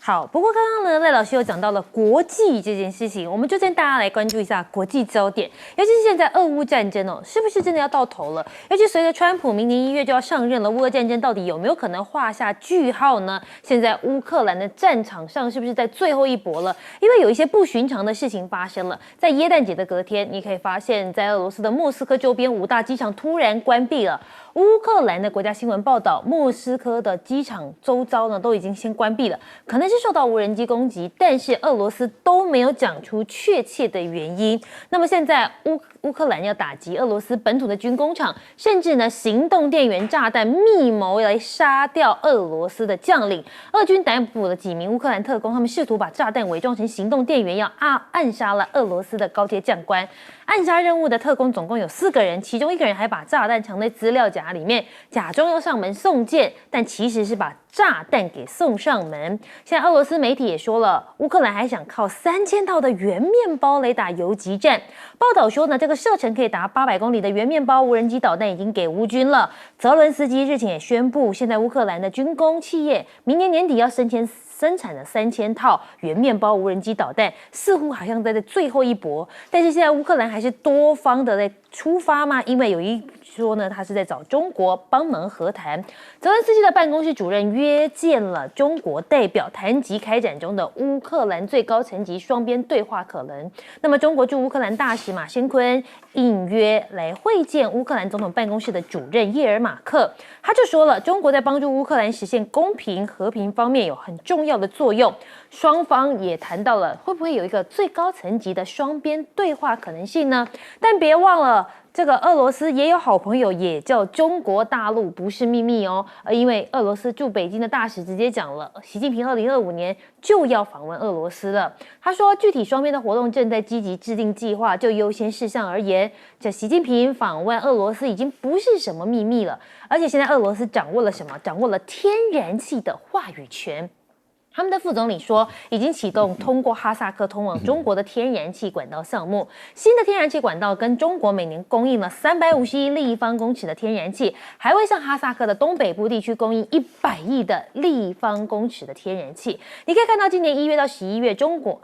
好，不过刚刚呢，赖老师有讲到了国际这件事情，我们就跟大家来关注一下国际焦点，尤其是现在俄乌战争哦，是不是真的要到头了？尤其随着川普明年1月就要上任了，乌俄战争到底有没有可能画下句号呢？现在乌克兰的战场上是不是在最后一搏了？因为有一些不寻常的事情发生了，在耶诞节的隔天，你可以发现，在俄罗斯的莫斯科周边5大机场突然关闭了。乌克兰的国家新闻报道，莫斯科的机场周遭呢都已经先关闭了，可能是受到无人机攻击，但是俄罗斯都没有讲出确切的原因。那么现在乌克兰要打击俄罗斯本土的军工厂，甚至呢行动电源炸弹密谋来杀掉俄罗斯的将领。俄军逮捕了几名乌克兰特工，他们试图把炸弹伪装成行动电源，要暗杀了俄罗斯的高阶将官。暗杀任务的特工总共有4个人，其中1个人还把炸弹藏在资料夹里面，假装要上门送件，但其实是把炸弹给送上门。现在俄罗斯媒体也说了，乌克兰还想靠3000套的圆面包来打游击战。报道说呢，这个射程可以达800公里的圆面包无人机导弹已经给乌军了。泽伦斯基日前也宣布，现在乌克兰的军工企业明年年底要生产了3000套圆面包无人机导弹，似乎好像在最后一搏。但是现在乌克兰还是多方的在出发吗？因为有一说呢，他是在找中国帮忙和谈。泽伦斯基的办公室主任约见了中国代表，谈及开展中的乌克兰最高层级双边对话可能。那么，中国驻乌克兰大使马先坤应约来会见乌克兰总统办公室的主任叶尔马克，他就说了，中国在帮助乌克兰实现公平和平方面有很重要的作用。双方也谈到了会不会有一个最高层级的双边对话可能性呢？但别忘了，这个俄罗斯也有好朋友，也叫中国大陆，不是秘密哦。因为俄罗斯驻北京的大使直接讲了，习近平2025年就要访问俄罗斯了。他说，具体双边的活动正在积极制定计划，就优先事项而言，这习近平访问俄罗斯已经不是什么秘密了。而且现在俄罗斯掌握了什么？掌握了天然气的话语权。他们的副总理说，已经启动通过哈萨克通往中国的天然气管道项目。新的天然气管道跟中国每年供应了350亿立方公尺的天然气，还会向哈萨克的东北部地区供应100亿的立方公尺的天然气。你可以看到，今年1月到11月，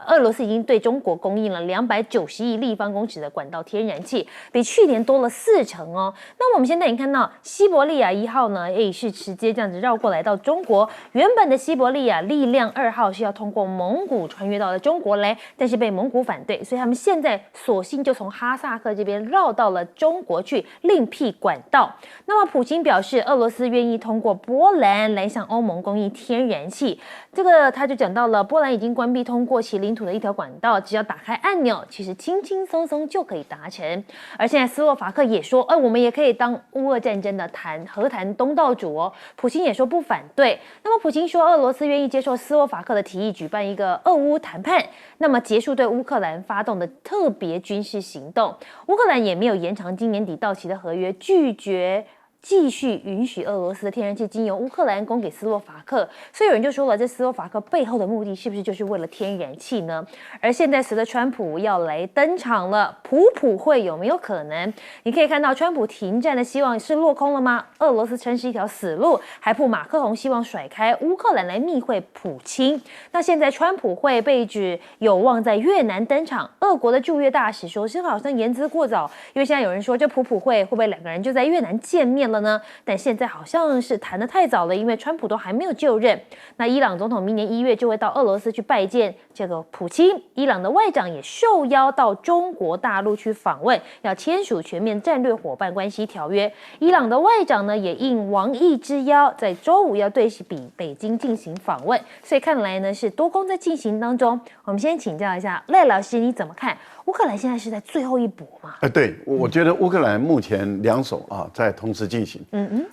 俄罗斯已经对中国供应了290亿立方公尺的管道天然气，比去年多了40%哦。那我们现在已经看到西伯利亚1号呢，是直接这样子绕过来到中国。原本的西伯利亚力量2号是要通过蒙古穿越到了中国来，但是被蒙古反对，所以他们现在索性就从哈萨克这边绕到了中国去，另辟管道。那么普京表示，俄罗斯愿意通过波兰来向欧盟供应天然气。这个他就讲到了，波兰已经关闭通过其领土的一条管道，只要打开按钮，其实轻轻松松就可以达成。而现在斯洛伐克也说，我们也可以当乌俄战争的和谈东道主哦。普京也说不反对。那么普京说，俄罗斯愿意接受斯洛伐克的提议，举办一个俄乌谈判，那么结束对乌克兰发动的特别军事行动。乌克兰也没有延长今年底到期的合约，拒绝继续允许俄罗斯的天然气经由乌克兰供给斯洛伐克，所以有人就说了，这斯洛伐克背后的目的是不是就是为了天然气呢？而现在随着川普要来登场了，普会有没有可能？你可以看到川普停战的希望是落空了吗？俄罗斯称是一条死路，还迫马克宏希望甩开乌克兰来密会普京。那现在川普会被指有望在越南登场，俄国的驻越大使说是好像言之过早，因为现在有人说这普会会不会2个人就在越南见面了呢？但现在好像是谈得太早了，因为川普都还没有就任。那伊朗总统明年1月就会到俄罗斯去拜见这个普京，伊朗的外长也受邀到中国大陆去访问，要签署全面战略伙伴关系条约。伊朗的外长呢也应王毅之邀，在周5要对北京进行访问，所以看来呢是多空在进行当中。我们先请教一下赖老师，你怎么看？乌克兰现在是在最后一搏吗？对，我觉得乌克兰目前2手在同时进行。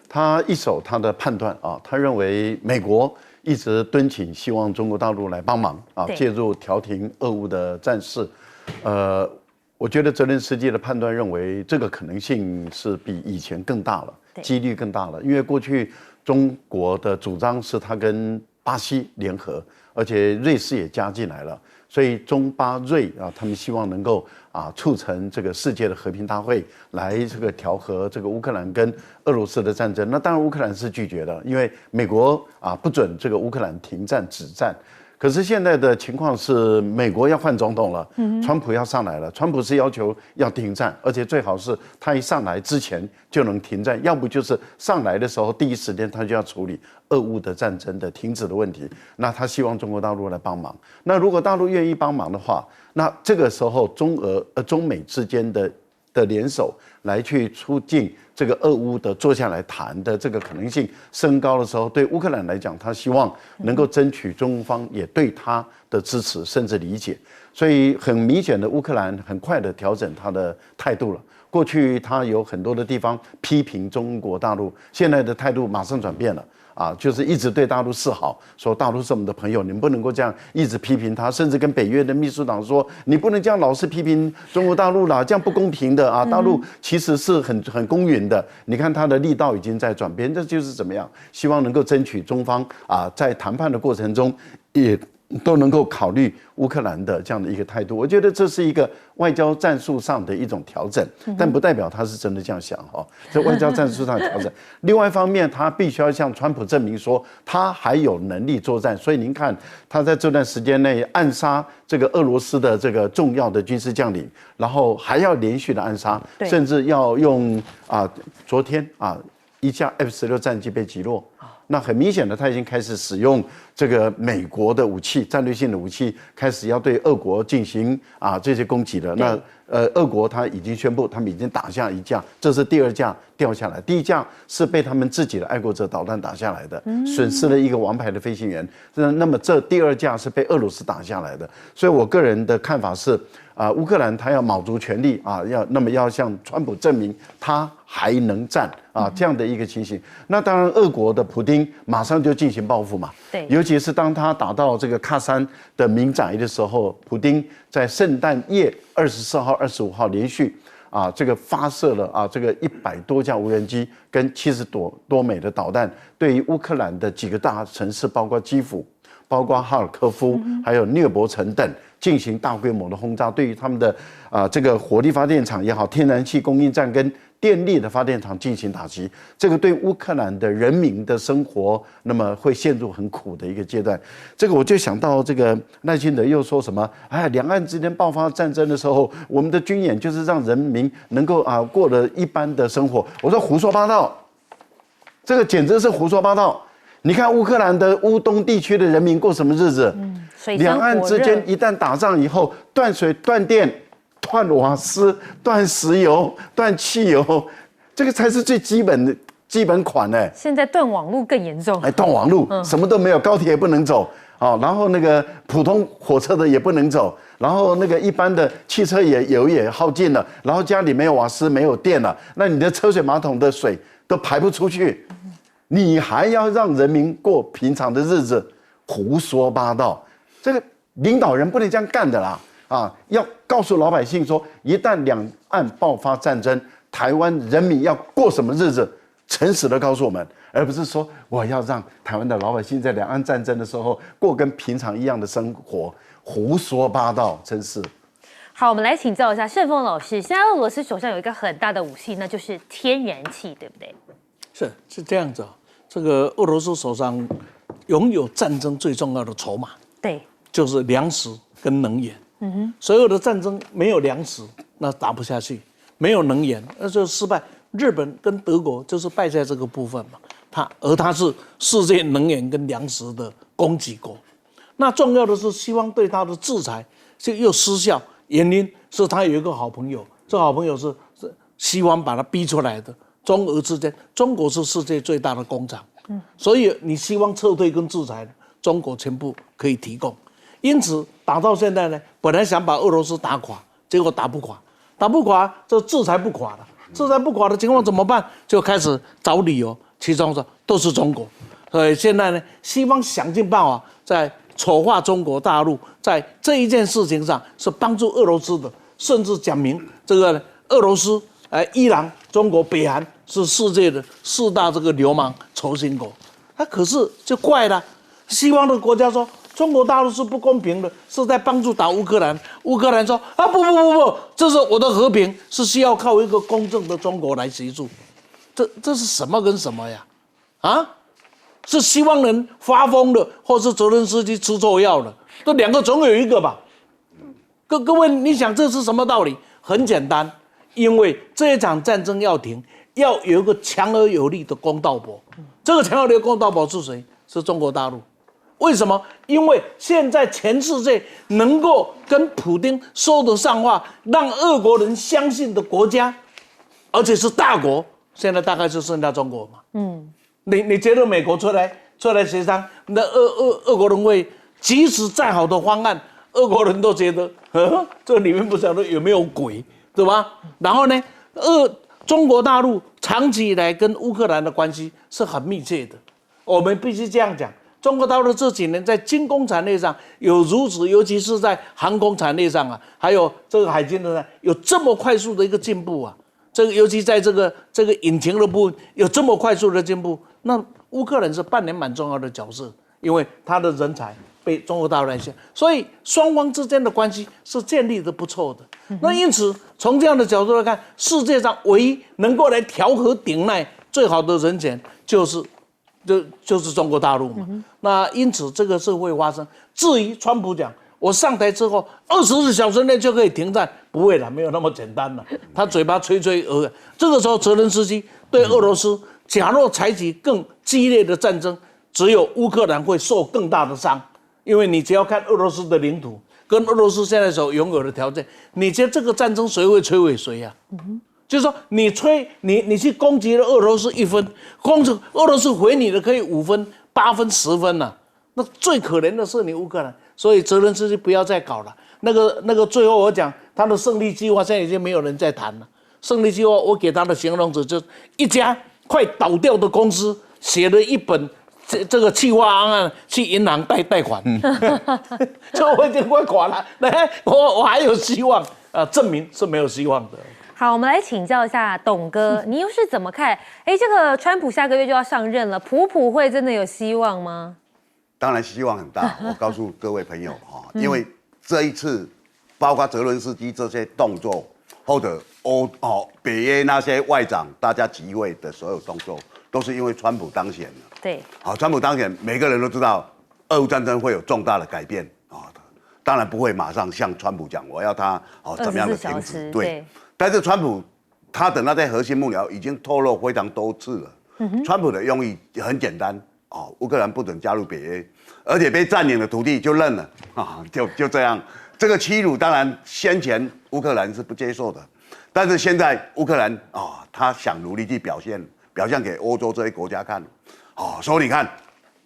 他一手他的判断他认为美国一直敦请，希望中国大陆来帮忙介入调停俄乌的战事。我觉得泽连斯基的判断认为这个可能性是比以前更大了，几率更大了，因为过去中国的主张是他跟巴西联合，而且瑞士也加进来了。所以中巴瑞他们希望能够促成这个世界的和平大会，来这个调和这个乌克兰跟俄罗斯的战争。那当然乌克兰是拒绝的，因为美国不准这个乌克兰停战止战。可是现在的情况是，美国要换总统了，川普要上来了。川普是要求要停战，而且最好是他一上来之前就能停战，要不就是上来的时候第一时间他就要处理俄乌的战争的停止的问题。那他希望中国大陆来帮忙。那如果大陆愿意帮忙的话，那这个时候中美之间的联手来去促进这个俄乌的坐下来谈的这个可能性升高的时候，对乌克兰来讲，他希望能够争取中方也对他的支持甚至理解。所以很明显的，乌克兰很快的调整他的态度了。过去他有很多的地方批评中国大陆，现在的态度马上转变了。就是一直对大陆示好，说大陆是我们的朋友，你们不能够这样一直批评他，甚至跟北约的秘书长说，你不能这样老是批评中国大陆啦，这样不公平的啊！大陆其实是很公允的，你看他的力道已经在转变，这就是怎么样？希望能够争取中方在谈判的过程中也都能够考虑乌克兰的这样的一个态度。我觉得这是一个外交战术上的一种调整，但不代表他是真的这样想哈。这外交战术上的调整。另外一方面，他必须要向川普证明说他还有能力作战。所以您看，他在这段时间内暗杀这个俄罗斯的这个重要的军事将领，然后还要连续的暗杀，甚至要用昨天一架 F-16战机被击落。那很明显的，他已经开始使用这个美国的武器，战略性的武器，开始要对俄国进行这些攻击了。那俄国他已经宣布，他们已经打下一架，这是第二架掉下来，第一架是被他们自己的爱国者导弹打下来的，损失了一个王牌的飞行员。那么这第二架是被俄罗斯打下来的。所以我个人的看法是，乌克兰他要卯足全力要向川普证明他还能战这样的一个情形。那当然，俄国的普丁马上就进行报复嘛。对，尤其是当他打到这个喀山的民宅的时候，普丁在圣诞夜24号、25号连续这个发射了这个100多架无人机跟70多枚的导弹，对于乌克兰的几个大城市，包括基辅、包括哈尔科夫，还有涅伯城等，进行大规模的轰炸，对于他们的这个火力发电厂也好，天然气供应站跟电力的发电厂进行打击，这个对乌克兰的人民的生活，那么会陷入很苦的一个阶段。这个我就想到这个赖清德又说什么，两岸之间爆发战争的时候，我们的军演就是让人民能够过了一般的生活。我说胡说八道，这个简直是胡说八道。你看乌克兰的乌东地区的人民过什么日子？两岸之间一旦打仗以后，断水、断电、断瓦斯、断石油、断汽油，这个才是最基本款呢。现在断网路更严重。断网路，什么都没有，高铁也不能走然后那个普通火车的也不能走，然后那个一般的汽车也耗尽了，然后家里没有瓦斯、没有电了，那你的车水马桶的水都排不出去。你还要让人民过平常的日子，胡说八道！这个领导人不能这样干的啦！要告诉老百姓说，一旦两岸爆发战争，台湾人民要过什么日子，诚实的告诉我们，而不是说我要让台湾的老百姓在两岸战争的时候过跟平常一样的生活，胡说八道，真是。好，我们来请教一下盛峰老师，现在俄罗斯手上有一个很大的武器，那就是天然气，对不对？是这样子这个俄罗斯手上拥有战争最重要的筹码，对，就是粮食跟能源。所有的战争没有粮食，那打不下去；没有能源，那就失败。日本跟德国就是败在这个部分嘛。它是世界能源跟粮食的供给国。那重要的是，希望对它的制裁就又失效，原因是他有一个好朋友，这好朋友是希望把他逼出来的。中俄之间，中国是世界最大的工厂，所以你希望撤退跟制裁，中国全部可以提供。因此打到现在呢，本来想把俄罗斯打垮，结果打不垮，这制裁不垮了。制裁不垮的情况怎么办？就开始找理由，其中说都是中国，所以现在呢，希望想尽办法在丑化中国大陆，在这一件事情上是帮助俄罗斯的，甚至讲明这个俄罗斯、伊朗、中国、北韩是世界的4大这个流氓轴心国。可是就怪了，西方的国家说中国大陆是不公平的，是在帮助打乌克兰。乌克兰说不，这是我的和平，是需要靠一个公正的中国来协助。这是什么跟什么呀？是西方人发疯了，或是泽连斯基吃错药了？这两个总有一个吧？各位，你想这是什么道理？很简单，因为这一场战争要停，要有一个强而有力的公道伯。这个强而有力的公道伯是谁？是中国大陆。为什么？因为现在全世界能够跟普丁说得上话，让俄国人相信的国家，而且是大国，现在大概就剩下中国嘛。你觉得美国出来协商，那俄国人会，即使再好的方案，俄国人都觉得，这里面不晓得有没有鬼，对吧？然后呢，中国大陆长期以来跟乌克兰的关系是很密切的，我们必须这样讲。中国大陆这几年在军工产业上有如此，尤其是在航空产业上啊，还有这个海军的呢，有这么快速的一个进步啊。这个尤其在这个引擎的部分有这么快速的进步，那乌克兰是扮演蛮重要的角色，因为他的人才被中国大陆来下，所以双方之间的关系是建立的不错的。那因此从这样的角度来看，世界上唯一能够来调和顶赖最好的人选就是中国大陆嘛。那因此这个是会发生。至于川普讲，我上台之后24小时内就可以停战，不会了，没有那么简单了。他嘴巴吹吹而已。这个时候，泽连斯基对俄罗斯，假若采取更激烈的战争，只有乌克兰会受更大的伤，因为你只要看俄罗斯的领土跟俄罗斯现在所拥有的条件，你觉得这个战争谁会摧毁谁呀？就是说，你去攻击了俄罗斯1分，俄罗斯回你的可以5分、8分、10分了。那最可怜的是你乌克兰，所以泽连斯基不要再搞了。那个最后我讲他的胜利计划，现在已经没有人在谈了。胜利计划我给他的形容词就是一家快倒掉的公司写了一本这个企划案去银行贷款，就我已经快垮了。我还有希望证明是没有希望的。好，我们来请教一下董哥，你又是怎么看？这个川普下个月就要上任了，普会真的有希望吗？当然希望很大。我告诉各位朋友因为这一次包括泽伦斯基这些动作，或者北约那些外长大家集会的所有动作，都是因为川普当选了。对，川普当选，每个人都知道俄乌战争会有重大的改变当然不会马上向川普讲我要他怎么样的停止。对，但是川普他的那些核心幕僚已经透露非常多次了。川普的用意很简单乌克兰不准加入北约，而且被占领的土地就认了就这样。这个欺辱当然先前乌克兰是不接受的，但是现在乌克兰他想努力去表现给欧洲这些国家看所以你看，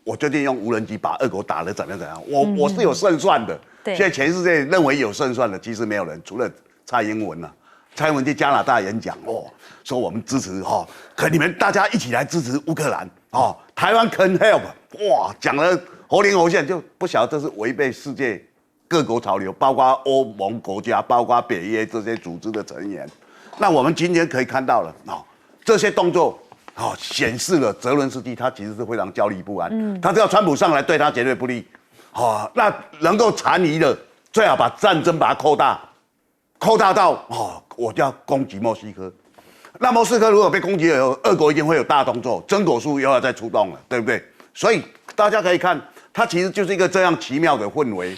我最近用无人机把俄国打得怎样，我是有胜算的。现在全世界认为有胜算的，其实没有人，除了蔡英文蔡英文去加拿大演讲说我们支持可你们大家一起来支持乌克兰台湾 can help 讲了活灵活现，就不晓得这是违背世界各国潮流，包括欧盟国家，包括北约这些组织的成员。那我们今天可以看到了这些动作显示了泽伦斯基他其实是非常焦虑不安。他知道川普上来对他绝对不利那能够残余的最好把战争把它扩大到我就要攻击莫斯科。那莫斯科如果被攻击了以后，俄国一定会有大动作，真果树又要再出动了，对不对？所以大家可以看，它其实就是一个这样奇妙的氛围。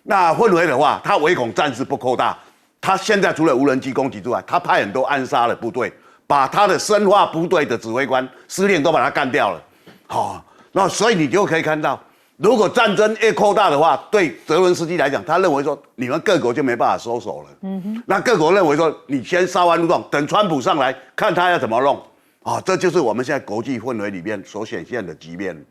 那氛围的话，它唯恐战事不扩大。他现在除了无人机攻击之外，他派很多暗杀的部队，把他的生化部队的指挥官、司令都把他干掉了。那所以你就可以看到，如果战争越扩大的话，对泽伦斯基来讲，他认为说你们各国就没办法收手了。那各国认为说你先稍安勿动，等川普上来看他要怎么弄这就是我们现在国际氛围里面所显现的局面。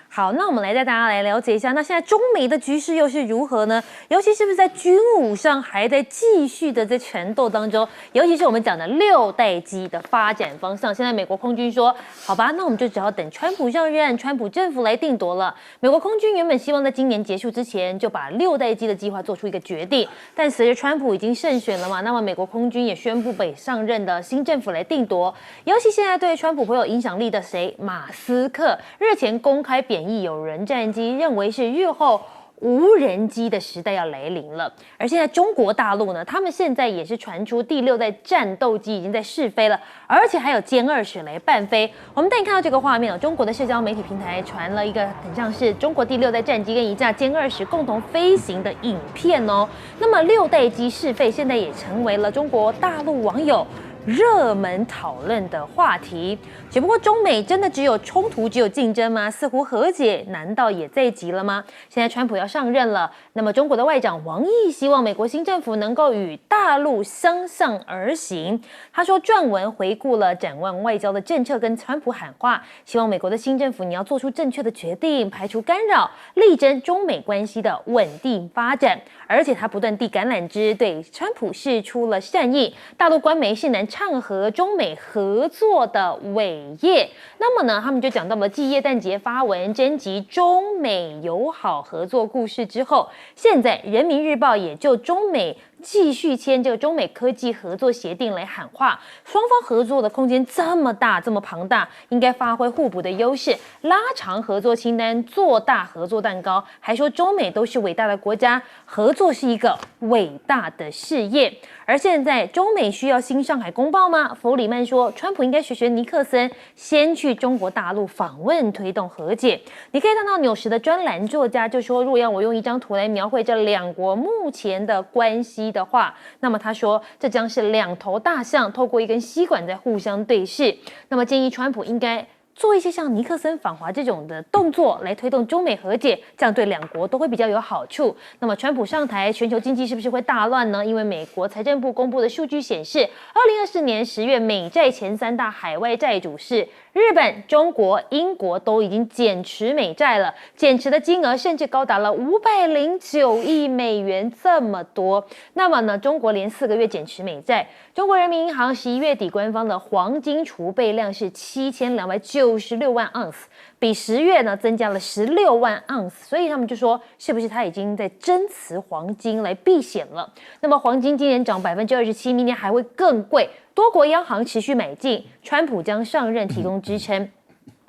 好，那我们来带大家来了解一下，那现在中美的局势又是如何呢？尤其是不是在军武上还在继续的在缠斗当中？尤其是我们讲的6代机的发展方向，现在美国空军说，好吧，那我们就只好等川普上任，川普政府来定夺了。美国空军原本希望在今年结束之前就把6代机的计划做出一个决定，但随着川普已经胜选了嘛，那么美国空军也宣布被上任的新政府来定夺。尤其现在对川普会有影响力的谁？马斯克日前公开贬义有人战机，认为是日后无人机的时代要来临了。而现在中国大陆呢，他们现在也是传出第6代战斗机已经在试飞了，而且还有歼20来伴飞。我们带你看到这个画面中国的社交媒体平台传了一个很像是中国第6代战机跟一架歼20共同飞行的影片哦。那么6代机试飞现在也成为了中国大陆网友热门讨论的话题。只不过中美真的只有冲突只有竞争吗？似乎和解难道也在即了吗？现在川普要上任了，那么中国的外长王毅希望美国新政府能够与大陆相向而行。他说撰文回顾了展望外交的政策，跟川普喊话，希望美国的新政府你要做出正确的决定，排除干扰，力争中美关系的稳定发展。而且他不断递橄榄枝，对川普释出了善意。大陆官媒信南唱和中美合作的伟业。那么呢，他们就讲到了继耶诞节发文征集中美友好合作故事之后，现在人民日报也就中美继续签这个中美科技合作协定来喊话，双方合作的空间这么大这么庞大，应该发挥互补的优势，拉长合作清单，做大合作蛋糕。还说中美都是伟大的国家，合作是一个伟大的事业。而现在中美需要新上海公报吗？弗里曼说，川普应该学尼克森，先去中国大陆访问，推动和解。你可以看到纽时的专栏作家就说，如果要我用一张图来描绘这两国目前的关系的话，那么他说这将是2头大象透过一根吸管在互相对视。那么建议川普应该做一些像尼克森访华这种的动作来推动中美和解，这样对2国都会比较有好处。那么川普上台，全球经济是不是会大乱呢？因为美国财政部公布的数据显示，2024年10月美债前3大海外债主是日本、中国、英国都已经减持美债了，减持的金额甚至高达了509亿美元，这么多。那么呢，中国连4个月减持美债。中国人民银行11月底官方的黄金储备量是7296万盎司，比10月呢增加了16万盎司，所以他们就说，是不是他已经在增持黄金来避险了？那么黄金今年涨27%，明年还会更贵。多国央行持续买进，川普将上任提供支撑。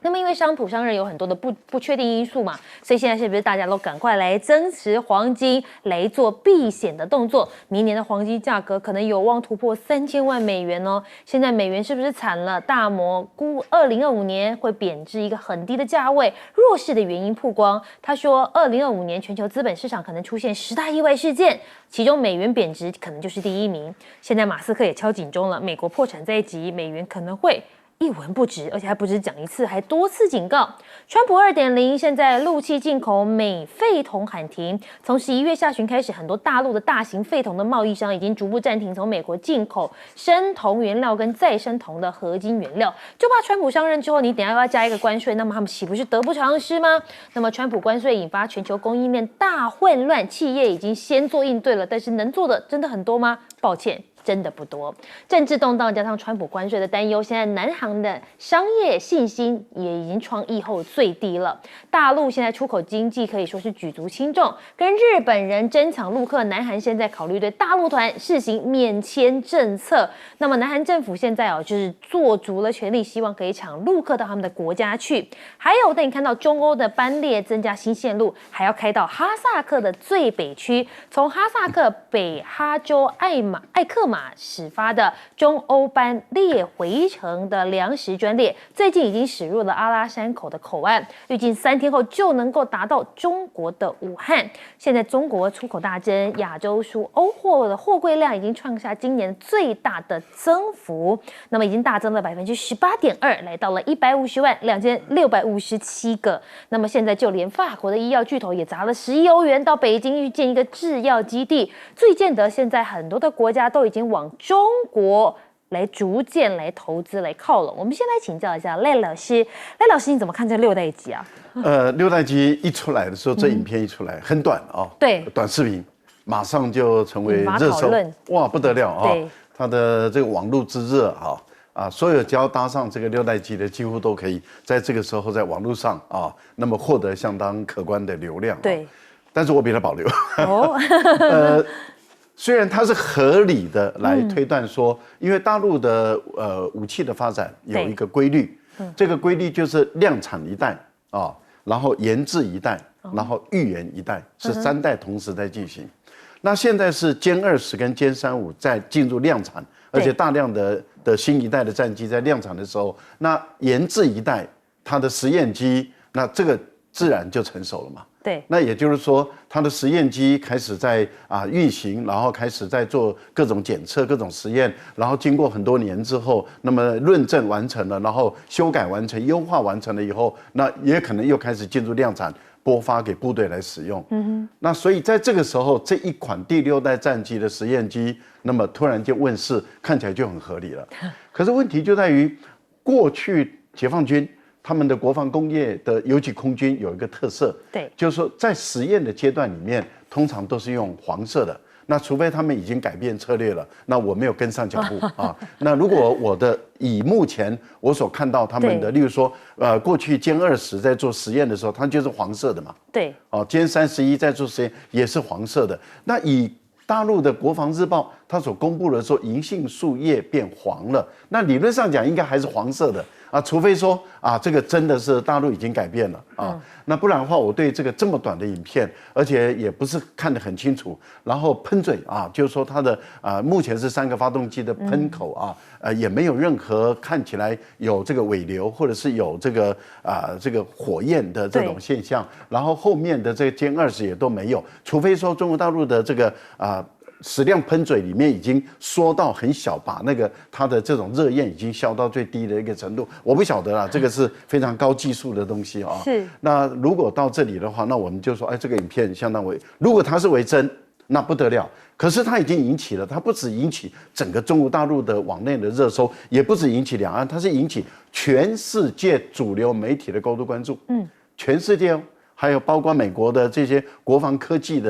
那么因为川普上任有很多的不确定因素嘛，所以现在是不是大家都赶快来增持黄金来做避险的动作？明年的黄金价格可能有望突破3000万美元哦。现在美元是不是惨了？大摩估2025年会贬值一个很低的价位，弱势的原因曝光。他说2025年全球资本市场可能出现10大意外事件，其中美元贬值可能就是第1名。现在马斯克也敲警钟了，美国破产在即，美元可能会一文不值，而且还不止讲一次，还多次警告。川普2.0现在陆气进口镁废铜喊停，从11月下旬开始，很多大陆的大型废铜的贸易商已经逐步暂停从美国进口生铜原料跟再生铜的合金原料，就怕川普上任之后，你等一下要加一个关税，那么他们岂不是得不偿失吗？那么川普关税引发全球供应链大混乱，企业已经先做应对了，但是能做的真的很多吗？抱歉。真的不多，政治动荡加上川普关税的担忧，现在南韩的商业信心也已经创疫后最低了。大陆现在出口经济可以说是举足轻重，跟日本人争抢陆客，南韩现在考虑对大陆团试行免签政策。那么南韩政府现在就是做足了全力，希望可以抢陆客到他们的国家去。还有，带你看到中欧的班列增加新线路，还要开到哈萨克的最北区，从哈萨克北哈州艾克马始发的中欧班列回程的粮食专列，最近已经驶入了阿拉山口的口岸，预计3天后就能够达到中国的武汉。现在中国出口大增，亚洲输欧货的货柜量已经创下今年最大的增幅，那么已经大增了18.2%，来到了1502657个。那么现在就连法国的医药巨头也砸了10亿欧元到北京去建一个制药基地，最见得现在很多的国家都已经往中国来逐渐来投资来靠拢。我们先来请教一下赖老师，赖老师你怎么看这6代机啊？6代机一出来的时候，这影片一出来很短哦，对，短视频马上就成为热搜，哇不得了啊！它的这个网络之热啊，所有只要搭上这个6代机的，几乎都可以在这个时候在网络上啊，那么获得相当可观的流量。对，但是我比他保留。虽然它是合理的来推断说，因为大陆的武器的发展有一个规律，这个规律就是量产一代啊，然后研制一代，然后预研一代，是3代同时在进行。那现在是歼20跟歼35在进入量产，而且大量的新一代的战机在量产的时候，那研制一代它的实验机，那这个自然就成熟了嘛。对，那也就是说，它的实验机开始在运行，然后开始在做各种检测、各种实验，然后经过很多年之后，那么论证完成了，然后修改完成、优化完成了以后，那也可能又开始进入量产。拨发给部队来使用，那所以在这个时候，这一款第6代战机的实验机，那么突然间问世，看起来就很合理了。可是问题就在于，过去解放军他们的国防工业的尤其空军有一个特色，对，就是说在实验的阶段里面，通常都是用黄色的。那除非他们已经改变策略了，那我没有跟上脚步啊。那如果以目前我所看到他们的，例如说，过去歼20在做实验的时候，它就是黄色的嘛。对。哦，歼31在做实验也是黄色的。那以大陆的国防日报它所公布的说，银杏树叶变黄了，那理论上讲应该还是黄色的啊，除非说这个真的是大陆已经改变了啊。那不然的话，我对这个这么短的影片，而且也不是看得很清楚，然后喷嘴就是说它的目前是3个发动机的喷口也没有任何看起来有这个尾流或者是有这个火焰的这种现象，然后后面的这个歼20也都没有，除非说中国大陆的这个矢量喷嘴里面已经缩到很小，把那个它的这种热焰已经消到最低的一个程度，我不晓得啦，这个是非常高技术的东西是。那如果到这里的话，那我们就说，这个影片相当为，如果它是为真，那不得了。可是它已经引起了，它不止引起整个中国大陆的网内的热搜，也不止引起两岸，它是引起全世界主流媒体的高度关注。全世界还有包括美国的这些国防科技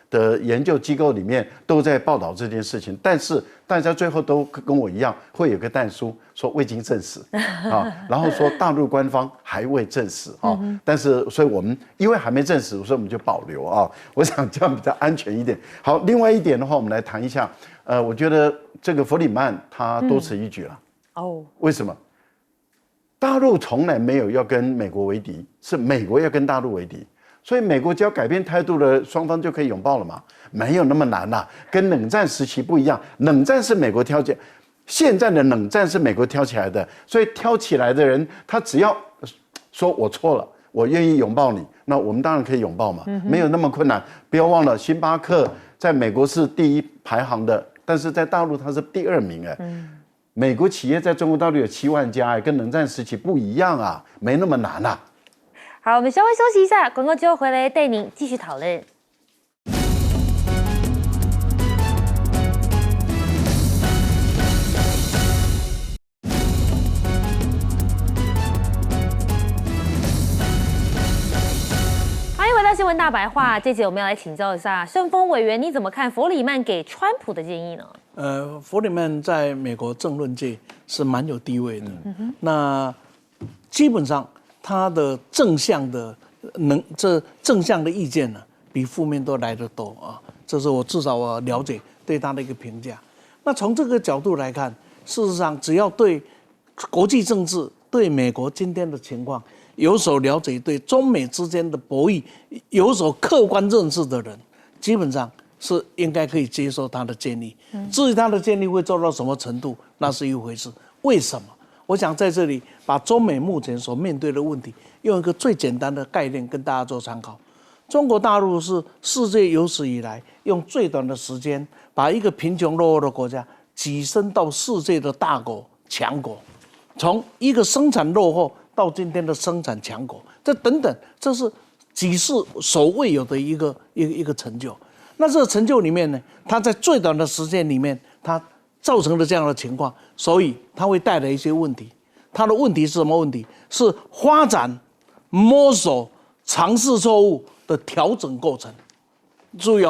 的研究机构里面都在报道这件事情，但是大家最后都跟我一样，会有个但书说未经证实然后说大陆官方还未证实但是所以我们因为还没证实，所以我们就保留我想这样比较安全一点。好，另外一点的话，我们来谈一下，我觉得这个弗里曼他多此一举了。为什么？大陆从来没有要跟美国为敌，是美国要跟大陆为敌，所以美国只要改变态度了，双方就可以拥抱了嘛，没有那么难啦，跟冷战时期不一样，冷战是美国挑起，现在的冷战是美国挑起来的，所以挑起来的人，他只要说我错了，我愿意拥抱你，那我们当然可以拥抱嘛，没有那么困难。不要忘了，星巴克在美国是第1排行的，但是在大陆它是第2名美国企业在中国大陆有7万家，跟冷战时期不一样没那么难好，我们稍微休息一下，广告之后回来带您继续讨论。回到新闻大白话，这节我们要来请教一下盛峰委员，你怎么看弗里曼给川普的建议呢？弗里曼在美国政论界是蛮有地位的。那基本上他的正向的正向的意见呢，比负面都来得多这是我至少我了解对他的一个评价。那从这个角度来看，事实上只要对国际政治、对美国今天的情况有所了解，对中美之间的博弈有所客观认识的人，基本上是应该可以接受他的建议。至于他的建议会做到什么程度，那是一回事。为什么？我想在这里把中美目前所面对的问题，用一个最简单的概念跟大家做参考。中国大陆是世界有史以来用最短的时间，把一个贫穷落后的国家跻身到世界的大国强国，从一个生产落后到今天的生产强国，这等等，这是几世所未有的一个成就。那这个成就里面呢，它在最短的时间里面，它造成了这样的情况，所以它会带来一些问题。它的问题是什么问题？是发展、摸索、尝试错误的调整过程。注意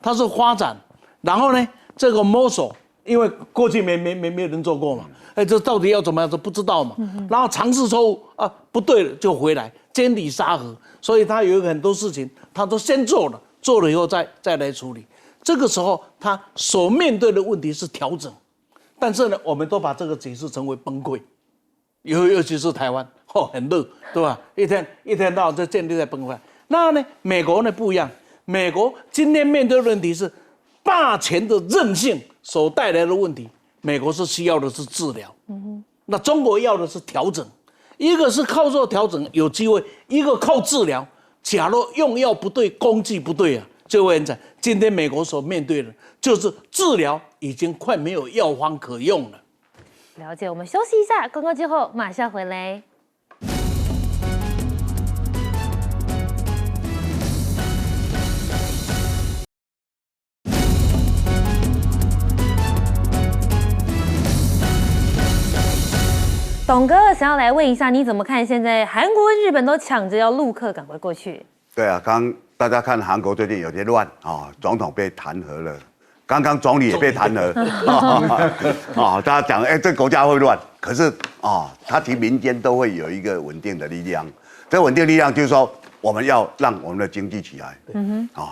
它是发展，然后呢，这个摸索，因为过去没人做过嘛。这到底要怎么样？都不知道嘛。然后尝试错误不对了就回来，监理沙盒。所以他有很多事情，他都先做了，做了以后再来处理。这个时候他所面对的问题是调整，但是呢，我们都把这个解释成为崩溃，尤其是台湾，很热，对吧？一天到晚就建立在崩坏。那呢，美国呢不一样，美国今天面对的问题是霸权的任性所带来的问题，美国是需要的是治疗，那中国要的是调整，一个是靠做调整有机会，一个靠治疗。假如用药不对，工具不对啊，就会很惨。今天美国所面对的就是治疗已经快没有药方可用了。了解，我们休息一下，广告之后马上回来。董哥想要来问一下，你怎么看现在韩国、日本都抢着要陆客赶快过去？对啊，大家看韩国最近有些乱啊，总统被弹劾了。刚刚总理也被弹劾，大家讲，这个国家会乱，可是他其实民间都会有一个稳定的力量，这稳定力量就是说，我们要让我们的经济起来，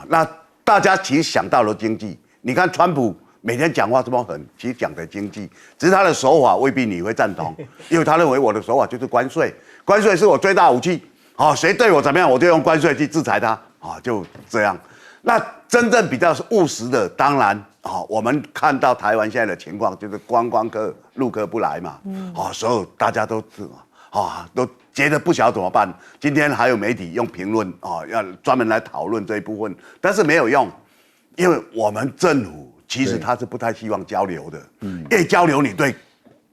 那大家其实想到了经济，你看川普每天讲话这么狠，其实讲的经济，只是他的手法未必你会赞同，因为他认为我的手法就是关税，关税是我最大武器，谁对我怎么样，我就用关税去制裁他，就这样。那真正比较务实的，当然我们看到台湾现在的情况，就是观光客、陆客不来嘛，所有大家都都觉得不晓得怎么办。今天还有媒体用评论要专门来讨论这一部分，但是没有用，因为我们政府其实他是不太希望交流的，越交流你对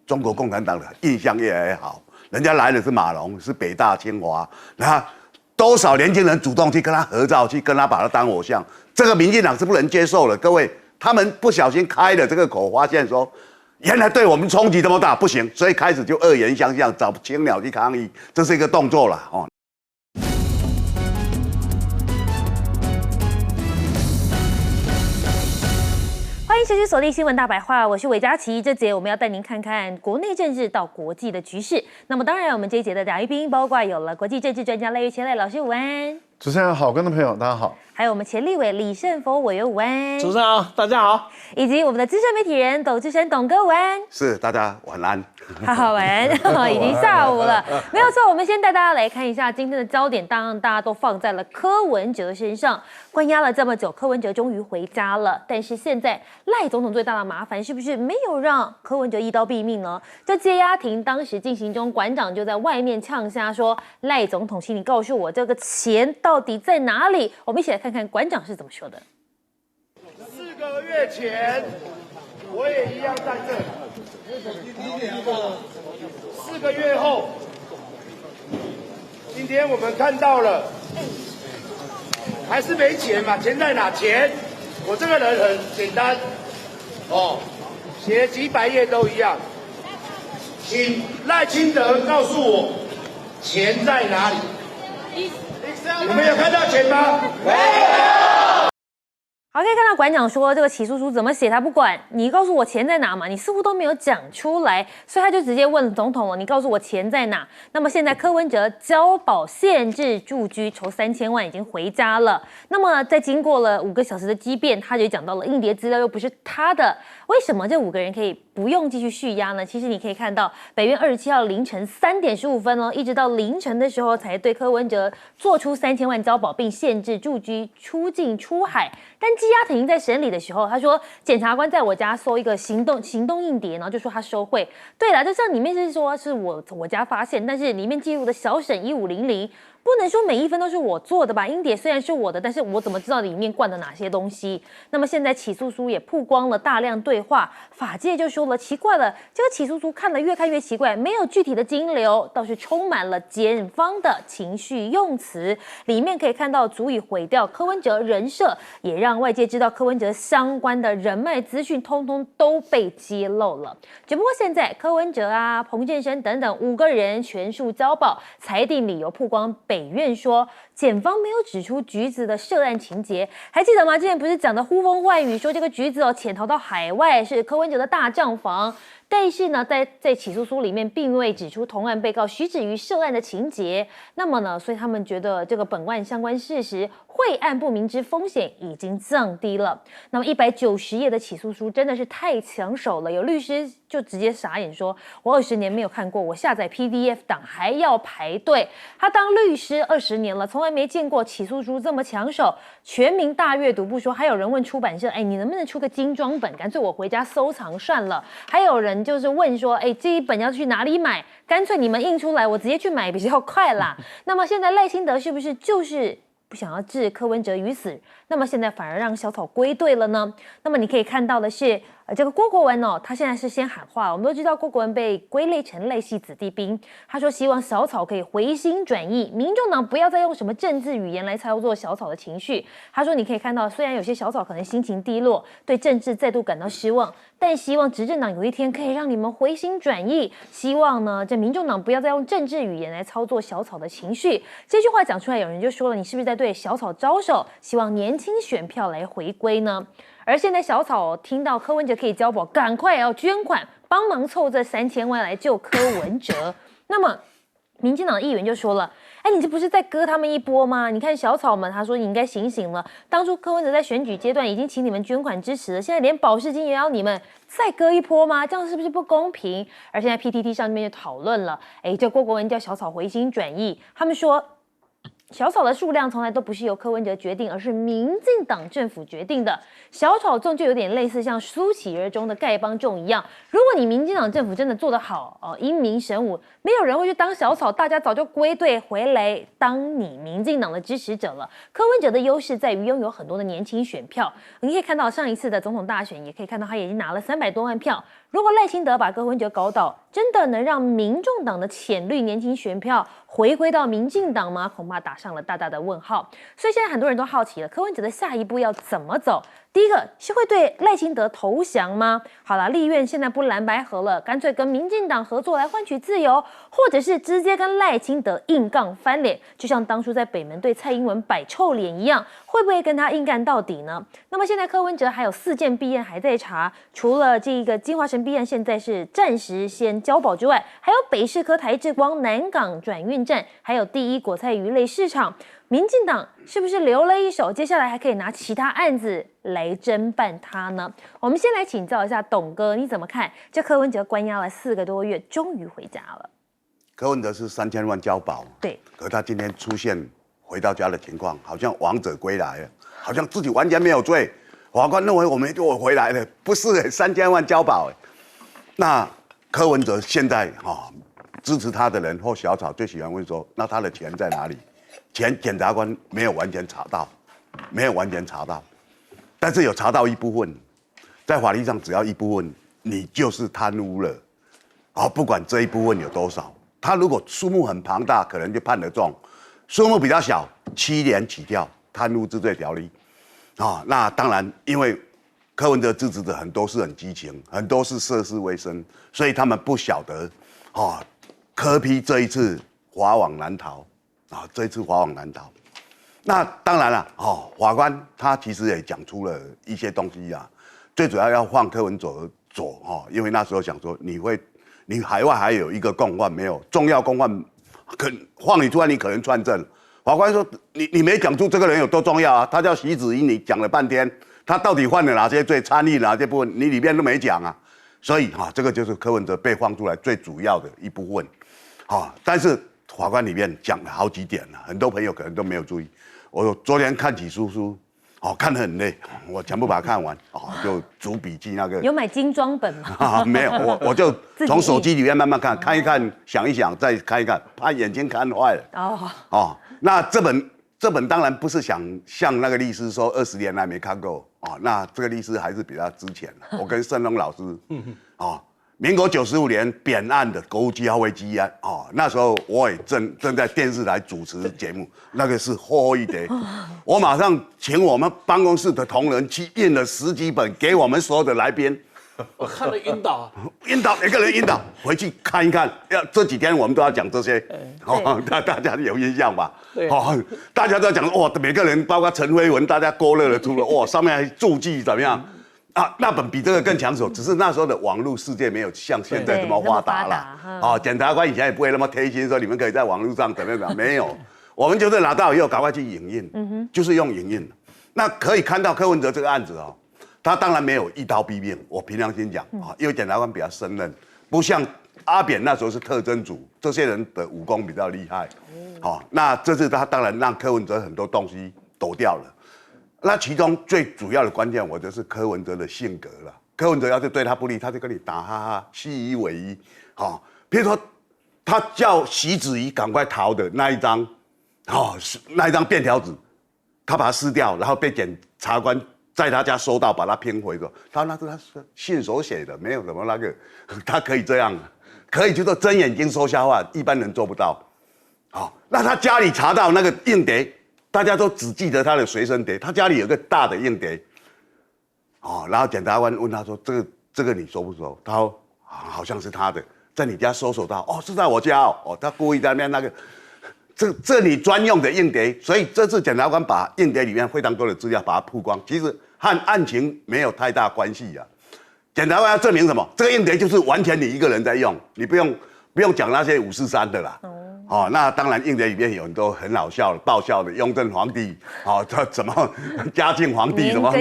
中国共产党的印象越来越好。人家来的是马龙，是北大、清华，然后。多少年轻人主动去跟他合照，去跟他把他当偶像，这个民进党是不能接受的。各位，他们不小心开了这个口，发现说，原来对我们冲击这么大，不行，所以开始就恶言相向，找青鸟去抗议，这是一个动作了欢迎持续锁定新闻大白话，我是韦佳琪。这节我们要带您看看国内政治到国际的局势。那么当然，我们这一节的来宾包括有了国际政治专家赖玉乾赖老师，午安。主持人好，观众朋友大家好。还有我们前立委李胜佛委员，午安。主持人好，大家好。以及我们的资深媒体人董志生董哥，午安。是，大家晚安。好玩，已经下午了，没有错。我们先带大家来看一下今天的焦点，当然大家都放在了柯文哲身上。关押了这么久，柯文哲终于回家了。但是现在赖总统最大的麻烦是不是没有让柯文哲一刀毙命呢？这接押庭当时进行中，馆长就在外面呛下说：“赖总统，请你告诉我这个钱到底在哪里？”我们一起来看看馆长是怎么说的。4个月前，我也一样在这里。4个月后，今天我们看到了，还是没钱嘛？钱在哪？钱，我这个人很简单，写几百页都一样。请赖清德告诉我，钱在哪里？你们有看到钱吗？没有。好，可以看到馆长说这个起诉书怎么写他不管，你告诉我钱在哪嘛？你似乎都没有讲出来，所以他就直接问总统了，你告诉我钱在哪？那么现在柯文哲交保限制住居，筹3000万已经回家了。那么在经过了5个小时的激辩，他就讲到了硬碟资料又不是他的，为什么这5个人可以不用继续续押呢？其实你可以看到，北院27号凌晨3点15分一直到凌晨的时候才对柯文哲做出3000万交保，并限制住居、出境、出海。但羁押庭在审理的时候，他说检察官在我家搜一个行动硬碟，然后就说他收贿。对了，就像里面是说是我家发现，但是里面记录的小沈1500。不能说每一分都是我做的吧？硬碟虽然是我的，但是我怎么知道里面灌了哪些东西？那么现在起诉书也曝光了大量对话，法界就说了，奇怪了，这个起诉书看了越看越奇怪，没有具体的金流，倒是充满了检方的情绪用词，里面可以看到足以毁掉柯文哲人设，也让外界知道柯文哲相关的人脉资讯通通都被揭露了。只不过现在柯文哲彭建生等等5个人全数交保，裁定理由曝光。北院说，检方没有指出橘子的涉案情节，还记得吗？之前不是讲的呼风唤雨，说这个橘子潜逃到海外是柯文哲的大账房，但是呢，在起诉书里面并未指出同案被告徐子瑜涉案的情节。那么呢，所以他们觉得这个本案相关事实晦暗不明之风险已经降低了。那么190页的起诉书真的是太抢手了，有律师就直接傻眼说，我20年没有看过，我下载 PDF 档还要排队。他当律师20年了，从来没见过起诉书这么抢手，全民大阅读不说，还有人问出版社，哎，你能不能出个精装本？干脆我回家收藏算了。还有人就是问说，哎，这一本要去哪里买？干脆你们印出来，我直接去买比较快啦。那么现在赖清德是不是就是不想要置柯文哲于死？那么现在反而让小草归队了呢？那么你可以看到的是，这个郭国文哦，他现在是先喊话。我们都知道郭国文被归类成类系子弟兵，他说希望小草可以回心转意，民众党不要再用什么政治语言来操作小草的情绪。他说你可以看到，虽然有些小草可能心情低落，对政治再度感到失望，但希望执政党有一天可以让你们回心转意。希望呢，这民众党不要再用政治语言来操作小草的情绪。这句话讲出来，有人就说了，你是不是在对小草招手，希望年轻选票来回归呢？而现在小草听到柯文哲可以交保，赶快要捐款帮忙凑这3000万来救柯文哲。那么民进党的议员就说了，哎，你这不是在割他们一波吗？你看小草们，他说你应该醒醒了。当初柯文哲在选举阶段已经请你们捐款支持了，现在连保释金也要你们再割一波吗？这样是不是不公平？而现在 PTT 上面就讨论了，哎，这郭国文叫小草回心转意，他们说小草的数量从来都不是由柯文哲决定，而是民进党政府决定的。小草众就有点类似像苏乞儿中的丐帮众一样，如果你民进党政府真的做得好哦，英明神武，没有人会去当小草，大家早就归队回来当你民进党的支持者了。柯文哲的优势在于拥有很多的年轻选票，你可以看到上一次的总统大选，也可以看到他已经拿了300多万票。如果赖清德把柯文哲搞倒，真的能让民众党的浅绿年轻选票回归到民进党吗？恐怕打上了大大的问号。所以现在很多人都好奇了，柯文哲的下一步要怎么走？第一个是会对赖清德投降吗？好了，立院现在不蓝白合了，干脆跟民进党合作来换取自由，或者是直接跟赖清德硬杠翻脸，就像当初在北门对蔡英文摆臭脸一样，会不会跟他硬干到底呢？那么现在柯文哲还有4件弊案还在查，除了这个金华城弊案现在是暂时先交保之外，还有北市科台智光南港转运站，还有第一果菜鱼类市场。民进党是不是留了一手？接下来还可以拿其他案子来侦办他呢？我们先来请教一下董哥，你怎么看？这柯文哲关押了4个多月，终于回家了。柯文哲是3000万交保，对，可他今天出现回到家的情况，好像王者归来了，好像自己完全没有罪。法官认为我回来了，不是3000万交保。那柯文哲现在支持他的人或小草最喜欢问说，那他的钱在哪里？钱检察官没有完全查到，但是有查到一部分，在法律上只要一部分，你就是贪污了，不管这一部分有多少，他如果数目很庞大，可能就判得重；数目比较小，7年起跳，贪污治罪条例，那当然，因为柯文哲支持者很多是很激情，很多是涉世未深，所以他们不晓得，柯 P 这一次法网难逃。那当然了，法官他其实也讲出了一些东西啊，最主要放柯文哲走因为那时候想说你海外还有一个共犯没有，重要共犯放你出来，你可能串证。法官说你没讲出这个人有多重要啊，他叫徐子英，你讲了半天，他到底犯了哪些罪，参与哪些部分，你里面都没讲啊，所以这个就是柯文哲被放出来最主要的一部分，但是。法官里面讲了好几点了，很多朋友可能都没有注意。我昨天看起书，看得很累，我全部把它看完，就逐笔记那个。有买精装本吗？没有，我就从手机里面慢慢看一看，想一想，再看一看，怕眼睛看坏了。那这本当然不是像那个律师说20年来没看过那这个律师还是比较之前的。我跟盛龙老师，民国95年扁案的国务机号飞机案那时候我也正在电视台主持节目，那个是厚一叠，我马上请我们办公室的同仁去印了10几本给我们所有的来宾。我看了引导，每个人引导回去看一看。这几天我们都要讲这些，大家有印象吧？大家都要讲每个人包括陈辉文，大家勾勒了出了上面还注记怎么样？那本比这个更抢手，只是那时候的网络世界没有像现在这么发达了。检察官以前也不会那么贴心说你们可以在网络上怎么样，没有，我们就是拿到以后赶快去影印，就是用影印。那可以看到柯文哲这个案子他当然没有一刀毙命，我凭良心讲啊，因为检察官比较胜任，不像阿扁那时候是特侦组，这些人的武功比较厉害。好，那这次他当然让柯文哲很多东西躲掉了。那其中最主要的关键，我觉得是柯文哲的性格了。柯文哲要是对他不利，他就跟你打哈哈，习以为意。好，比如说他叫习子怡赶快逃的那一张，那一张便条纸，他把它撕掉，然后被检察官在他家收到，把它拼回的。他那是他信手写的，没有什么那个，他可以这样，可以就说睁眼睛说瞎话，一般人做不到。好，那他家里查到那个硬碟，大家都只记得他的随身碟，他家里有个大的硬碟。然后检察官问他说：“这个你收不收？”他说：“好像是他的，在你家搜索到，是在我家哦。他故意在那个。”这里专用的硬碟，所以这次检察官把硬碟里面非常多的资料把它曝光，其实和案情没有太大关系啊。检察官要证明什么？这个硬碟就是完全你一个人在用，你不用讲那些543的啦。那当然硬碟里面有很多很好笑的、爆笑的，雍正皇帝，他怎么嘉靖皇帝什么，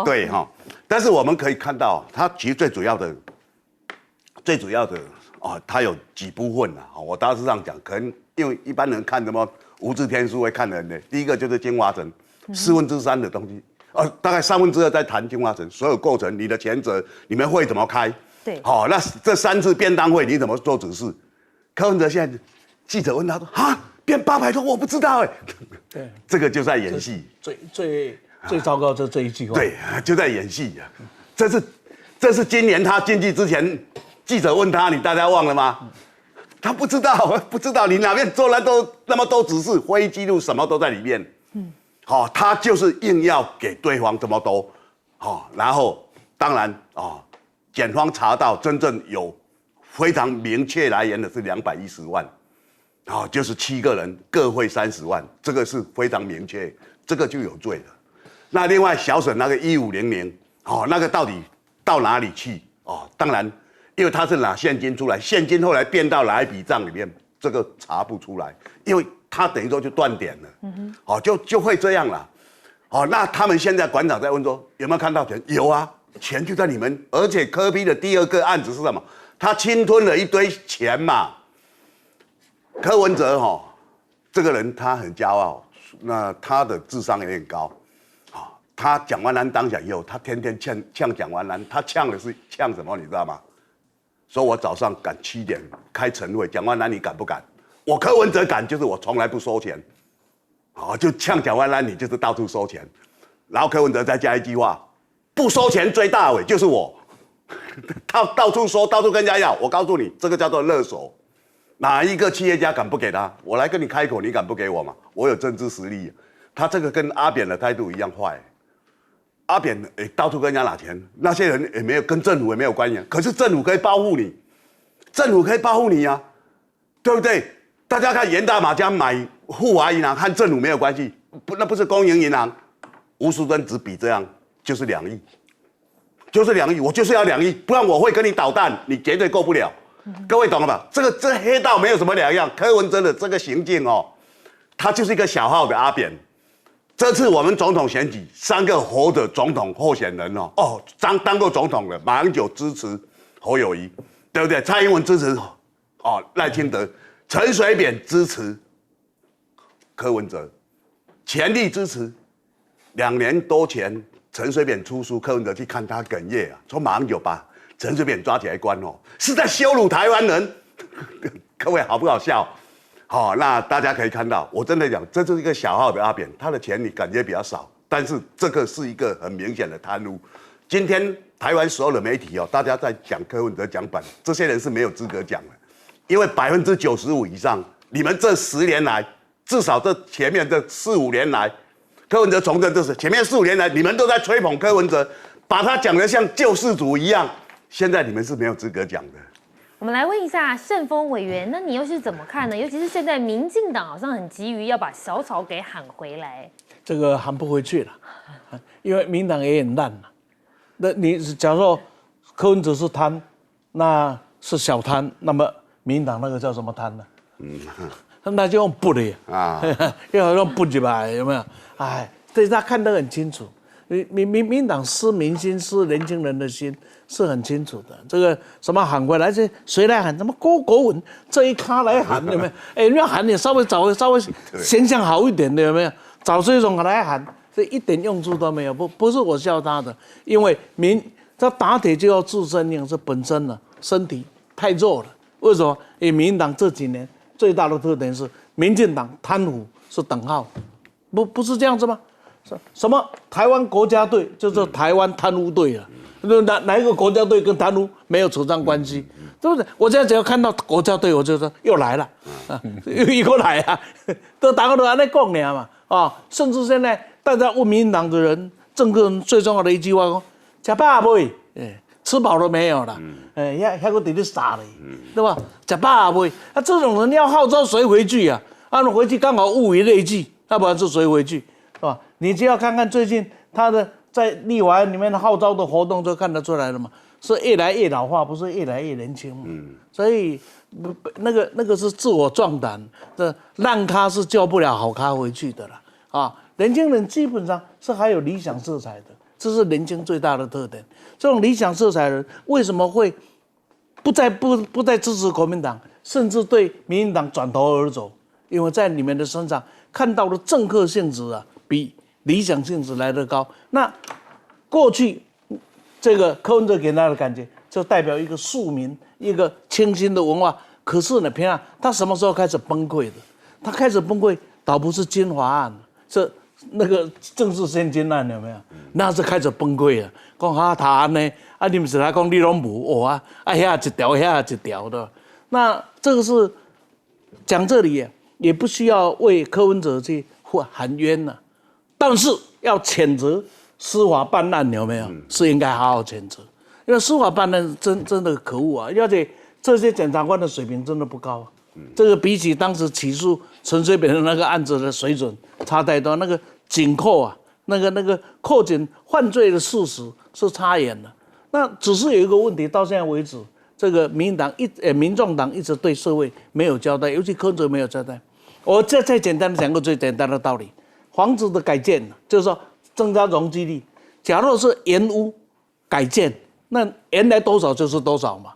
对哈。但是我们可以看到，他其实最主要的。它有几部分啊，我大致上讲，可能因为一般人看什么无字天书会看的呢，第一个就是精华城，3/4的东西，大概2/3在谈精华城所有构成，你的前者，你们会怎么开？对，那这3次便当会你怎么做指示？柯文哲现在记者问他说变800多，我不知道对，这个就在演戏，最糟糕就这一句话，对，就在演戏啊，这是今年他进去之前。记者问他：“大家忘了吗？”他不知道你哪边做了都那么多指示，会议记录什么都在里面。他就是硬要给对方这么多，然后当然检方查到真正有非常明确来源的是210万，就是7个人各汇30万，这个是非常明确，这个就有罪了。那另外小沈那个1500，那个到底到哪里去？当然。因为他是拿现金出来，现金后来变到哪一笔账里面，这个查不出来，因为他等于说就断点了，就会这样了，那他们现在馆长在问说有没有看到钱？有啊，钱就在你们，而且柯 P 的第2个案子是什么？他侵吞了一堆钱嘛。柯文哲这个人他很骄傲，那他的智商也很高，他蒋万安当选以后，他天天呛蒋万安，他呛的是呛什么？你知道吗？说我早上赶7点开晨会，蒋万安你敢不敢？我柯文哲敢，就是我从来不收钱，就呛蒋万安，你就是到处收钱，然后柯文哲再加一句话，不收钱最大尾就是我，他到处收，到处跟人家要，我告诉你，这个叫做勒索，哪一个企业家敢不给他？我来跟你开口，你敢不给我吗？我有政治实力，他这个跟阿扁的态度一样坏。阿扁到处跟人家拿钱，那些人也没有跟政府也没有关系，可是政府可以保护你，政府可以保护你啊，对不对？大家看严大马家买富华银行和政府没有关系，那不是公营银行，吴淑珍只比这样就是2亿，就是2亿，我就是要2亿，不然我会跟你捣蛋，你绝对够不了。各位懂了吧？这黑道没有什么两样，柯文哲的这个行径他就是一个小号的阿扁。这次我们总统选举，3个活的总统候选人当过总统的，马英九支持侯友宜，对不对？蔡英文支持赖清德，陈水扁支持柯文哲，全力支持。2年多前，陈水扁出书，柯文哲去看他哽咽说马英九把陈水扁抓起来关是在羞辱台湾人。各位好不好笑？那大家可以看到，我真的讲，这就是一个小号的阿扁，他的钱你感觉比较少，但是这个是一个很明显的贪污。今天台湾所有的媒体大家在讲柯文哲讲板，这些人是没有资格讲的，因为95%以上，你们这10年来，至少这前面这4、5年来，柯文哲从政就是前面4、5年来，你们都在吹捧柯文哲，把他讲得像救世主一样，现在你们是没有资格讲的。我们来问一下盛峰委员，那你又是怎么看呢？尤其是现在民进党好像很急于要把小草给喊回来，这个喊不回去了，因为民党也很烂了。那你假如说柯文哲是贪，那是小贪，那么民党那个叫什么贪呢？那就用不的啊，要用不起来，有没有？对他看得很清楚，民党失民心、失年轻人的心是很清楚的。这个什么喊回来，这谁来喊？什么郭国文这一咖来喊有没有？哎，你要喊也稍微找稍微形象好一点的有没有？找这种来喊，这一点用处都没有。不是我笑他的，因为他打铁就要自身硬，这本身呢身体太弱了。为什么？因为民进党这几年最大的特点是民进党贪腐是等号，不是这样子吗？什么台湾国家队就是台湾贪污队了，哪一个国家队跟贪污没有扯上关系？对不对？我现在只要看到国家队，我就说又来了，又来啊，都大家都安尼讲了嘛，啊，甚至现在大家问民进党的人，政客人最重要的一句话说：吃饱没？吃饱了没有了？还个在那傻嘞，对吧？吃饱没？啊，这种人要号召谁回去啊？回去刚好物以类聚，要不然是谁回去？是吧？你只要看看最近他的在立法院里面的号召的活动，就看得出来了嘛，是越来越老化，不是越来越年轻嘛。所以那个是自我壮胆，这烂咖是叫不了好咖回去的啦。啊，年轻人基本上是还有理想色彩的，这是年轻最大的特点。这种理想色彩的人为什么会不再支持国民党，甚至对民进党转头而走？因为在你们的身上看到的政客性质啊，比理想性质来得高。那过去这个柯文哲给他的感觉，就代表一个庶民、一个清新的文化。可是呢，偏他什么时候开始崩溃的？他开始崩溃，倒不是金华案，是那个政治现金案，有没有？那是开始崩溃了。讲他安呢，你们是来讲你拢无啊？遐一条，遐一条的。那这个是讲这里也不需要为柯文哲去喊冤了，但是要谴责司法办案，有没有？是应该好好谴责，因为司法办案真的可恶啊！而且这些检察官的水平真的不高啊。这个比起当时起诉陈水扁的那个案子的水准差太多，那个紧扣啊，那个扣紧犯罪的事实是差远了。那只是有一个问题，到现在为止，这个民众党一直对社会没有交代，尤其柯文哲没有交代。我再简单的讲个最简单的道理，房子的改建就是说增加容积率。假如是原屋改建，那原来多少就是多少嘛。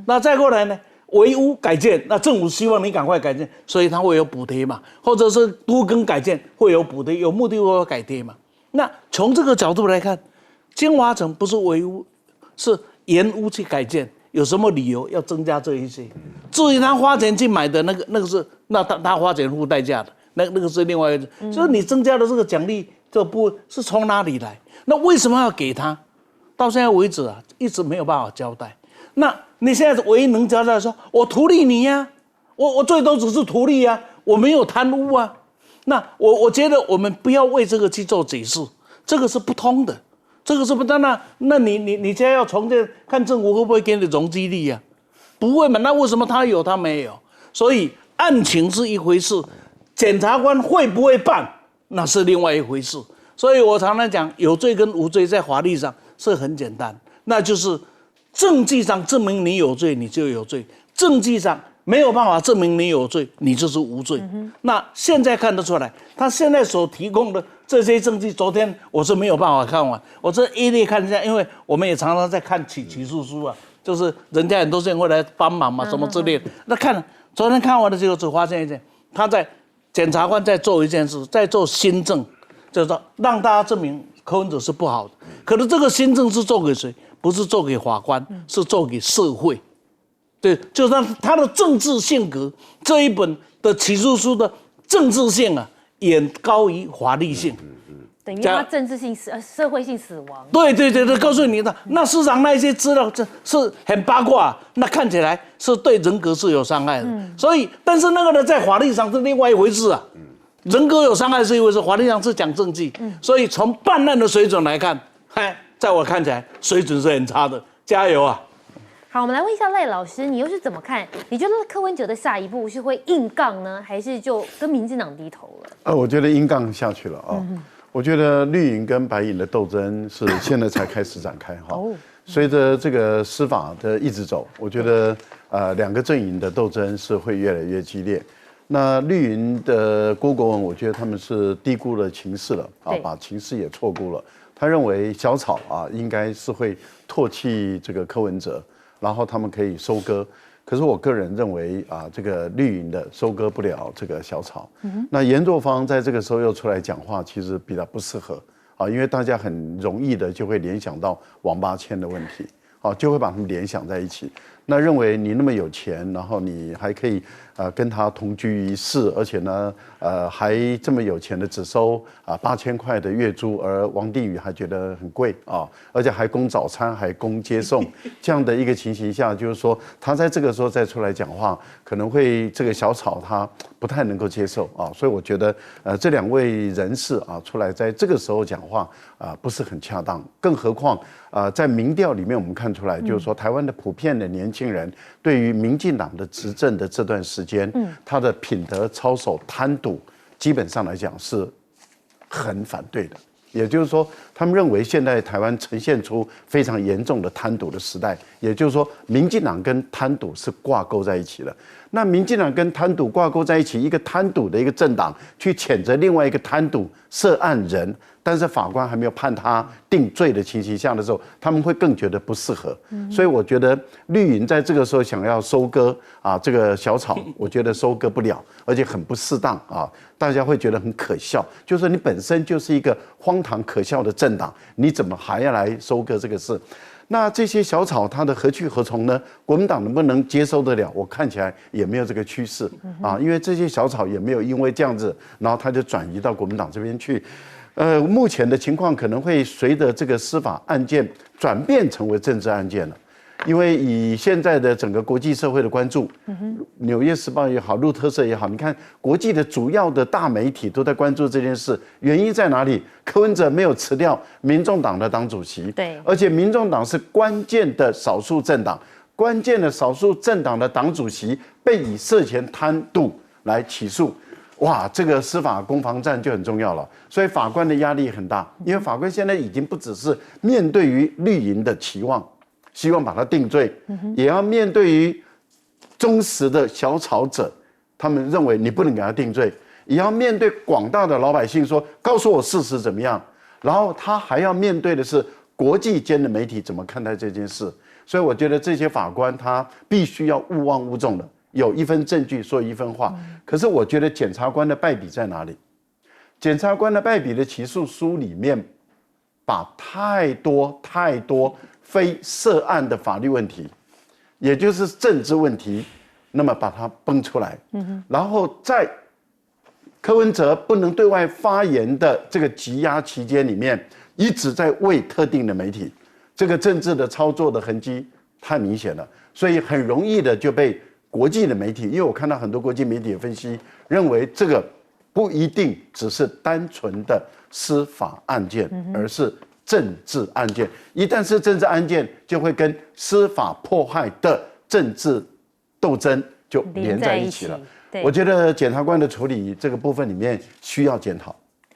那再过来呢，违屋改建，那政府希望你赶快改建，所以它会有补贴嘛，或者是都更改建会有补贴，有目的会有改贴嘛。那从这个角度来看，金华城不是违屋，是原屋去改建。有什么理由要增加这一些？至于他花钱去买的那个是，那他花钱付代价的，那个是另外一个。就是你增加的这个奖励，这不是从哪里来？那为什么要给他？到现在为止啊，一直没有办法交代。那你现在唯一能交代的说，我图利你呀，我最多只是图利呀，我没有贪污啊。那我觉得我们不要为这个去做解释，这个是不通的。这个是不当然，那你现在要重建，看政府会不会给你容积率啊？不会嘛？那为什么他有他没有？所以案情是一回事，检察官会不会办，那是另外一回事。所以我常常讲，有罪跟无罪在法律上是很简单，那就是证据上证明你有罪，你就有罪；证据上没有办法证明你有罪，你就是无罪。那现在看得出来，他现在所提供的这些证据，昨天我是没有办法看完，我这一列看一下，因为我们也常常在看起诉书啊，就是人家很多人会来帮忙嘛，什么之类的。那昨天看完的结果，只发现一件，检察官在做一件事，在做新政，就是说让大家证明柯文哲是不好的。可是这个新政是做给谁？不是做给法官，是做给社会。对，就是他的政治性格，这一本的起诉书的政治性啊，远高于法律性。等于他政治性社会性死亡。对，告诉你的，那市场那一些资料，这是很八卦，那看起来是对人格是有伤害的。所以，但是那个呢，在法律上是另外一回事啊。人格有伤害是一回事，法律上是讲证据。所以从办案的水准来看，在我看起来水准是很差的。加油啊！好，我们来问一下赖老师，你又是怎么看？你觉得柯文哲的下一步是会硬杠呢，还是就跟民进党低头了？我觉得硬杠下去了啊。我觉得绿营跟白营的斗争是现在才开始展开哈。随着这个司法的一直走，我觉得两个阵营的斗争是会越来越激烈。那绿营的郭国文，我觉得他们是低估了情势了啊，把情势也错估了。他认为小草啊应该是会唾弃这个柯文哲，然后他们可以收割。可是我个人认为啊，这个绿营的收割不了这个小草。那严作方在这个时候又出来讲话，其实比较不适合啊，因为大家很容易的就会联想到王八签的问题，啊，就会把他们联想在一起。那认为你那么有钱，然后你还可以跟他同居一室，而且呢还这么有钱的只收8000块的月租，而王定宇还觉得很贵啊，而且还供早餐还供接送，这样的一个情形下，就是说他在这个时候再出来讲话，可能会这个小草他不太能够接受啊，所以我觉得这2位人士啊出来在这个时候讲话不是很恰当，更何况在民调里面我们看出来，就是说台湾的普遍的年轻人对于民进党的执政的这段时间，他的品德操守、贪赌，基本上来讲是很反对的。也就是说，他们认为现在台湾呈现出非常严重的贪赌的时代，也就是说，民进党跟贪赌是挂钩在一起的。那民进党跟贪赌挂钩在一起，一个贪赌的一个政党去谴责另外一个贪赌涉案人，但是法官还没有判他定罪的情形下的时候，他们会更觉得不适合。所以我觉得绿营在这个时候想要收割这个小草，我觉得收割不了，而且很不适当啊，大家会觉得很可笑，就是你本身就是一个荒唐可笑的政党，你怎么还要来收割这个事？那这些小草它的何去何从呢？国民党能不能接受得了？我看起来也没有这个趋势啊，因为这些小草也没有因为这样子，然后它就转移到国民党这边去。目前的情况可能会随着这个司法案件转变成为政治案件了。因为以现在的整个国际社会的关注，纽约时报也好，路透社也好，你看国际的主要的大媒体都在关注这件事，原因在哪里？柯文哲没有辞掉民众党的党主席，对，而且民众党是关键的少数政党，关键的少数政党的党主席被以涉嫌贪渎来起诉。哇，这个司法攻防战就很重要了，所以法官的压力很大，因为法官现在已经不只是面对于绿营的期望，希望把他定罪，也要面对于忠实的小草者，他们认为你不能给他定罪，也要面对广大的老百姓说，告诉我事实怎么样，然后他还要面对的是国际间的媒体怎么看待这件事，所以我觉得这些法官他必须要勿忘勿重的。有一分证据说一分话，可是我觉得检察官的败笔在哪里？检察官的败笔的起诉书里面，把太多非涉案的法律问题，也就是政治问题，那么把它崩出来，然后在柯文哲不能对外发言的这个羁押期间里面，一直在为特定的媒体，这个政治的操作的痕迹太明显了，所以很容易的就被国际的媒体，因为我看到很多国际媒体的分析，认为这个不一定只是单纯的司法案件，而是政治案件。一旦是政治案件，就会跟司法迫害的政治斗争就连在一起了。我觉得检察官的处理这个部分里面需要检讨。